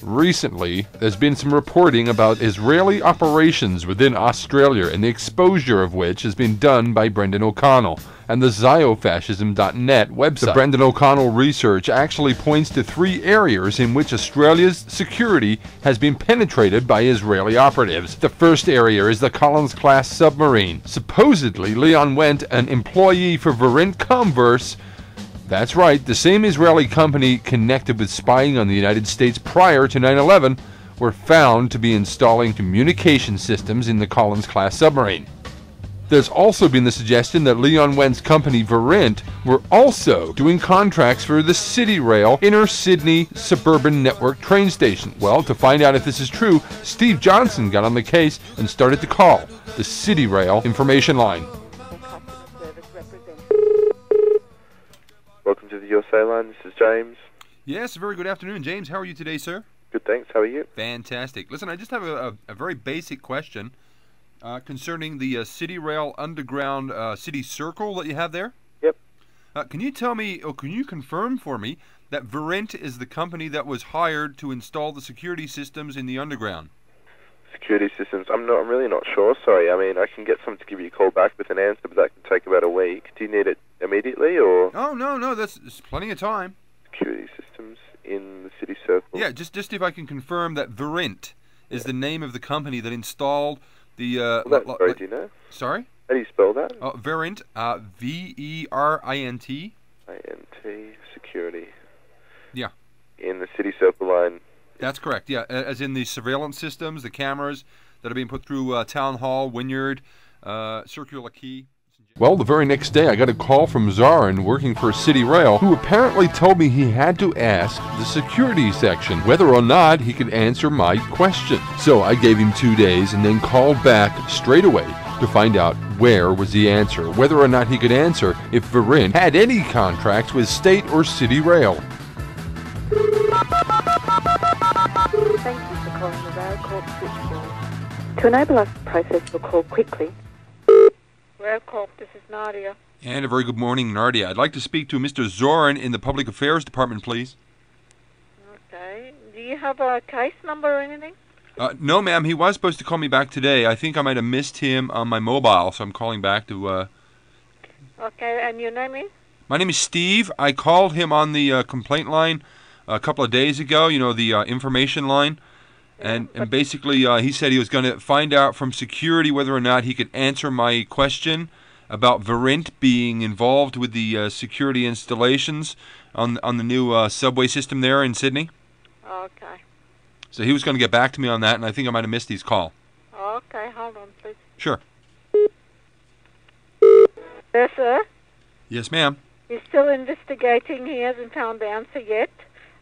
Recently, there's been some reporting about Israeli operations within Australia and the exposure of which has been done by Brendan O'Connell and the Ziofascism.net website. The Brendan O'Connell research actually points to 3 areas in which Australia's security has been penetrated by Israeli operatives. The first area is the Collins-class submarine. Supposedly, Leon Wendt, an employee for VERINT Comverse, that's right, the same Israeli company connected with spying on the United States prior to 9/11, were found to be installing communication systems in the Collins-class submarine. There's also been the suggestion that Leon Wendt's company VERINT were also doing contracts for the City Rail Inner Sydney Suburban Network train station. Well, to find out if this is true, Steve Johnson got on the case and started to call the City Rail information line. Welcome to the USA line. This is James. Yes, very good afternoon, James. How are you today, sir? Good, thanks. How are you? Fantastic. Listen, I just have a very basic question concerning the City Rail Underground City Circle that you have there. Yep. Can you tell me, or can you confirm for me, that VERINT is the company that was hired to install the security systems in the underground? Security systems? I'm really not sure. Sorry. I mean, I can get someone to give you a call back with an answer, but that can take about a week. Do you need it immediately, or? Oh, no, that's plenty of time. Security systems in the city circle. Yeah, just if I can confirm that VERINT is the name of the company that installed the... sorry, do you know? Sorry? How do you spell that? VERINT, V-E-R-I-N-T. I-N-T, security. Yeah. In the city circle line. That's correct, yeah, as in the surveillance systems, the cameras that are being put through Town Hall, Wynyard, Circular Quay. Well, the very next day I got a call from Zarin working for City Rail, who apparently told me he had to ask the security section whether or not he could answer my question. So I gave him 2 days and then called back straight away to find out where was the answer, whether or not he could answer if VERINT had any contracts with State or City Rail. Thank you for calling the Rail Corp switchboard. To enable us to process your call quickly, Rail Corp, this is Nadia. And a very good morning, Nadia. I'd like to speak to Mr. Zorin in the Public Affairs Department, please. Okay. Do you have a case number or anything? No, ma'am. He was supposed to call me back today. I think I might have missed him on my mobile, so I'm calling back to... Okay, and your name is? My name is Steve. I called him on the complaint line a couple of days ago, you know, the information line. And basically, he said he was going to find out from security whether or not he could answer my question about VERINT being involved with the security installations on the new subway system there in Sydney. Okay. So he was going to get back to me on that, and I think I might have missed his call. Okay, hold on, please. Sure. Yes, sir? Yes, ma'am. He's still investigating. He hasn't found the answer yet.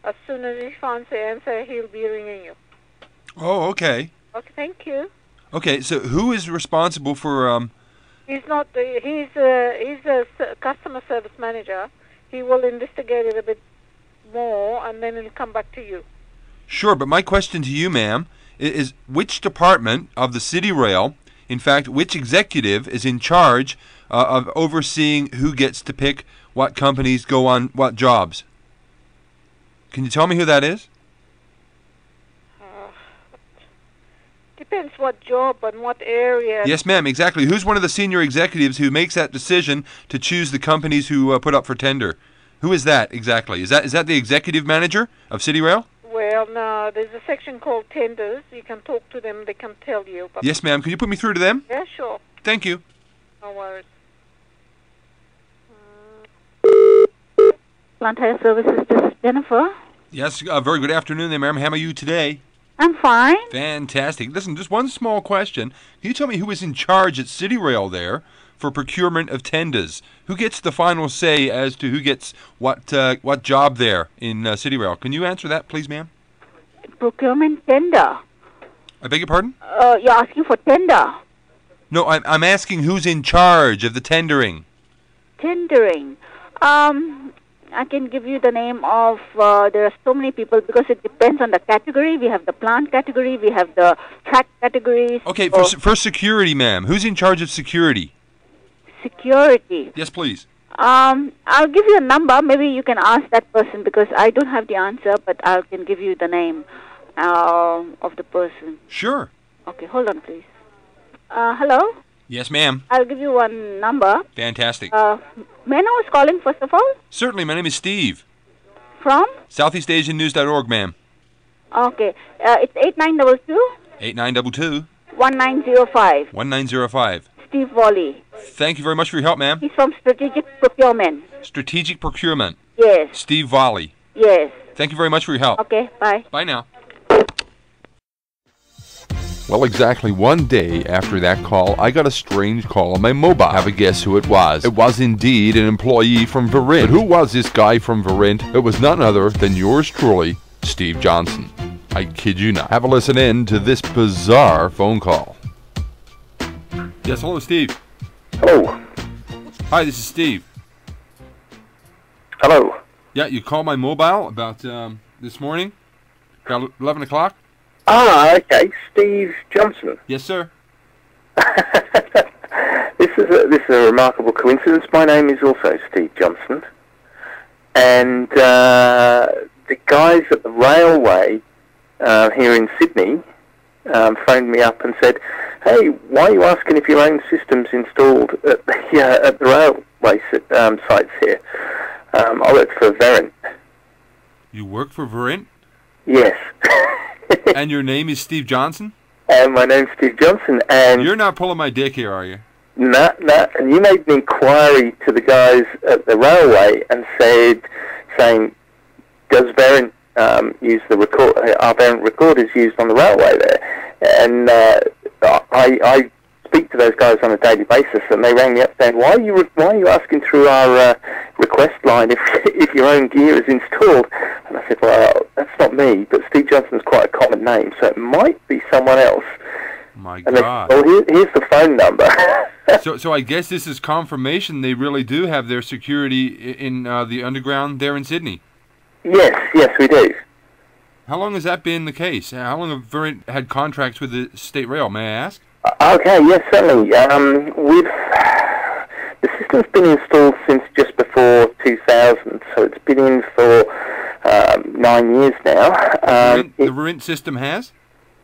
As soon as he finds the answer, he'll be ringing you. Oh, okay. Okay, thank you. Okay, so who is responsible for... He's not. He's a customer service manager. He will investigate it a bit more, and then he'll come back to you. Sure, but my question to you, ma'am, is which department of the City Rail, in fact, which executive is in charge of overseeing who gets to pick what companies go on what jobs? Can you tell me who that is? Depends what job and what area. Yes, ma'am, exactly. Who's one of the senior executives who makes that decision to choose the companies who put up for tender? Who is that exactly? Is that the executive manager of City Rail? Well, no, there's a section called tenders. You can talk to them. They can tell you. But Yes, ma'am. Can you put me through to them? yeah, sure. Thank you. No worries. Plantair Services, this is Jennifer. Yes, very good afternoon there, ma'am. How are you today? I'm fine. Fantastic. Listen, just one small question. Can you tell me who is in charge at City Rail there for procurement of tenders? Who gets the final say as to who gets what job there in City Rail? Can you answer that, please, ma'am? Procurement tender. I beg your pardon? You're asking for tender. No, I'm asking who's in charge of the tendering. Tendering. I can give you the name of, there are so many people because it depends on the category. We have the plant category, we have the track categories. Okay, for security, ma'am, who's in charge of security? Security. Yes, please. I'll give you a number. Maybe you can ask that person because I don't have the answer, but I can give you the name. of the person. Sure. Okay, hold on, please. Hello? Yes, ma'am. I'll give you one number. Fantastic. May I know who's calling, first of all? Certainly, my name is Steve. From? SoutheastAsianNews.org, ma'am. Okay. It's 8922 8922 1905. 1905. Steve Wally. Thank you very much for your help, ma'am. He's from Strategic Procurement. Strategic Procurement. Yes. Steve Volley. Yes. Thank you very much for your help. Okay, bye. Bye now. Well, exactly one day after that call, I got a strange call on my mobile. Have a guess who it was? It was indeed an employee from VERINT. But who was this guy from VERINT? It was none other than yours truly, Steve Johnson. I kid you not. Have a listen in to this bizarre phone call. Yes, hello, Steve. Hello. Hi, this is Steve. Hello. Yeah, you called my mobile about this morning, about 11 o'clock? Ah, okay. Steve Johnson. Yes, sir. This is a remarkable coincidence. My name is also Steve Johnson, and the guys at the railway here in Sydney phoned me up and said, "Hey, why are you asking if your own system's installed at the railway sites here?" I work for VERINT. You work for VERINT? Yes. And your name is Steve Johnson? And my name's Steve Johnson, and... You're not pulling my dick here, are you? No, and you made an inquiry to the guys at the railway and saying, does VERINT use the record? Are VERINT recorders used on the railway there? And I speak to those guys on a daily basis, and they rang me up saying, why are you asking through our request line if your own gear is installed? And I said, well, that's not me, but Steve Johnson's quite a common name, so it might be someone else. My and God. Well, here's the phone number. So I guess this is confirmation they really do have their security in the underground there in Sydney. Yes, we do. How long has that been the case? How long have VERINT had contracts with the State Rail, may I ask? Okay, yes, certainly. The system's been installed since just before 2000, so it's been in for 9 years now. The VERINT system has?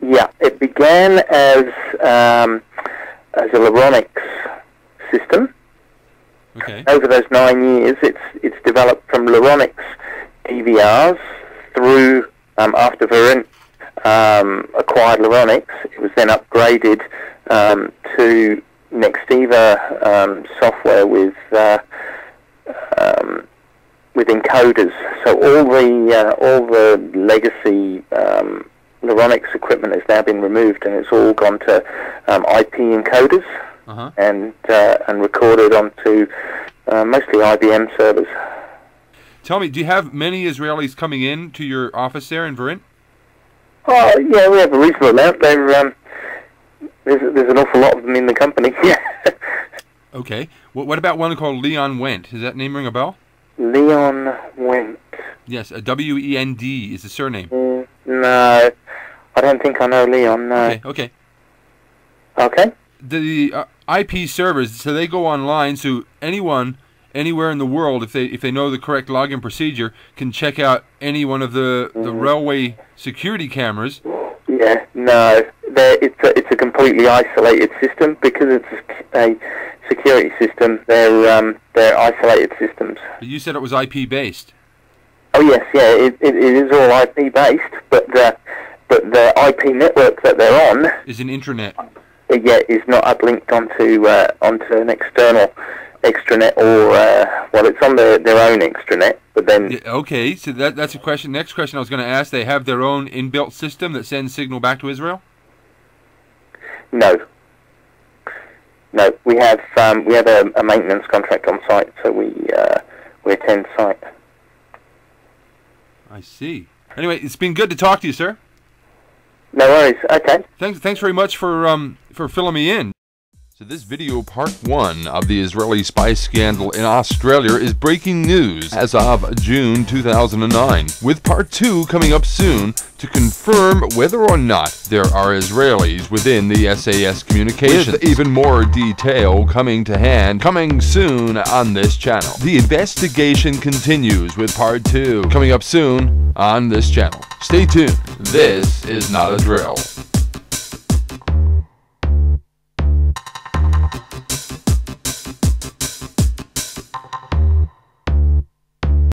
Yeah, it began as a Luronics system. Okay. Over those 9 years, it's developed from Luronics DVRs through after VERINT acquired Luronics. It was then upgraded to Nextiva software with encoders. So all the legacy Luronics equipment has now been removed, and it's all gone to IP encoders and recorded onto mostly IBM servers. Tell me, do you have many Israelis coming in to your office there in VERINT? Oh, yeah, we have a reasonable amount. There's an awful lot of them in the company. Yeah. Okay. What about one called Leon Wendt? Does that name ring a bell? Leon Wendt. Yes, W-E-N-D is the surname. No, I don't think I know Leon. No. Okay. Okay. The IP servers, so they go online, so anyone, anywhere in the world, if they know the correct login procedure, can check out any one of the railway security cameras. Yeah, no, it's a completely isolated system because it's a security system. They're isolated systems. But you said it was IP based. Oh yes, yeah, it is all IP based, but the IP network that they're on is an intranet. Yeah, is not uplinked onto an external extranet or well, it's on their own extranet. But then okay, so that's a question. Next question I was going to ask: they have their own inbuilt system that sends signal back to Israel? No, we have a maintenance contract on site, so we attend site. I see. Anyway, it's been good to talk to you, sir. No worries. Okay. Thanks very much for filling me in. So this video, part 1 of the Israeli spy scandal in Australia, is breaking news as of June 2009, with part 2 coming up soon to confirm whether or not there are Israelis within the SAS communications. With even more detail coming soon on this channel. The investigation continues with part 2 coming up soon on this channel. Stay tuned. This is not a drill.